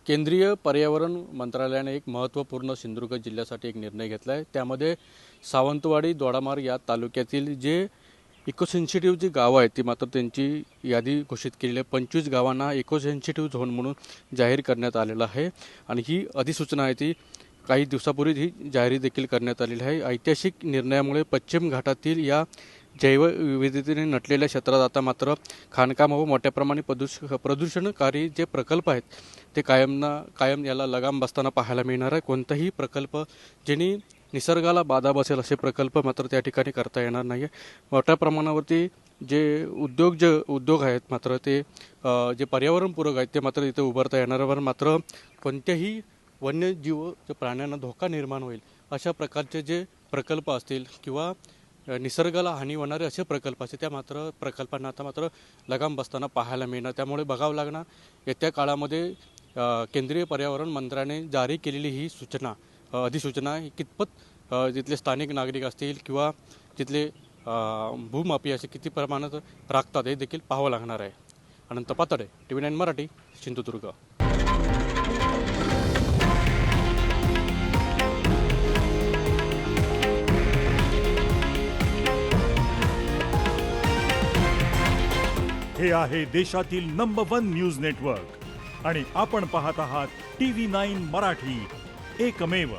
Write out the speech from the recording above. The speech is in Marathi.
केंद्रीय पर्यावरण मंत्रालयाने एक महत्त्वपूर्ण सिंधुदुर्ग जिल्ह्यासाठी एक निर्णय घेतला आहे। त्यामध्ये सावंतवाडी, दोडामार्ग या तालुक्यातील जे इकोसेन्सिटिव्ह जी गावं आहेत ती मात्र त्यांची यादी घोषित केलेली आहे। 25 गावांना इकोसेन्सिटिव्ह झोन म्हणून जाहीर करण्यात आलेलं आहे आणि ही अधिसूचना आहे ती काही दिवसापूर्वी ही जाहीर देखील करण्यात आलेली आहे। ऐतिहासिक निर्णयामुळे पश्चिम घाटातील या जैवविविधतेने नटलेल्या क्षेत्रात आता मात्र खाणकाम व मोठ्या प्रमाणात प्रदूषणकारी जे प्रकल्प आहेत ते कायम याला लगाम बसताना पाहायला मिळणार आहे। कोणताही प्रकल्प ज्यांनी निसर्गाला बाधा बसेल असे प्रकल्प मात्र त्या ठिकाणी करता येणार नाही आहे। मोठ्या प्रमाणावरती जे उद्योग आहेत मात्र ते जे पर्यावरणपूरक आहेत ते मात्र इथे उभारता येणाऱ्यावर मात्र कोणत्याही वन्यजीव प्राण्यांना धोका निर्माण होईल अशा प्रकारचे जे प्रकल्प असतील किंवा निसर्गाला हानी होणारे असे प्रकल्प असते त्या मात्र प्रकल्पांना आता मात्र लगाम बसताना पाहायला मिळणार। त्यामुळे बघावं लागणार येत्या काळामध्ये केंद्रीय पर्यावरण मंत्र्याने जारी केलेली ही अधिसूचना कितपत तिथले स्थानिक नागरिक असतील किंवा तिथले भूमाफी असे किती प्रमाणात राखतात हे देखील पाहावं लागणार आहे। अनंत पातळे, TV9 मराठी, सिंधुदुर्ग। हे आहे देशातील नंबर 1 न्यूज नेटवर्क आणि आपण पाहत आहात TV9 मराठी, एकमेव।